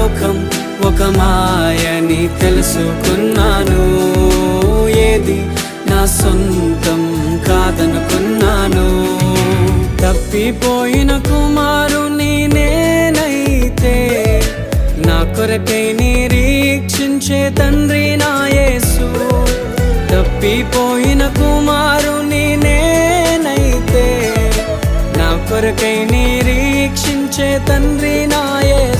లోకం ఒక మాయని తెలుసుకున్నాను. ఏది నా సొంతం కాదనుకున్నాను. తప్పిపోయిన కుమారుని నేనైతే నా కొరకై నిరీక్షించే తండ్రి నా యేసు. తప్పిపోయిన కుమారుని నేనైతే నా కొరకై నిరీక్షించే తండ్రి నా యేసు.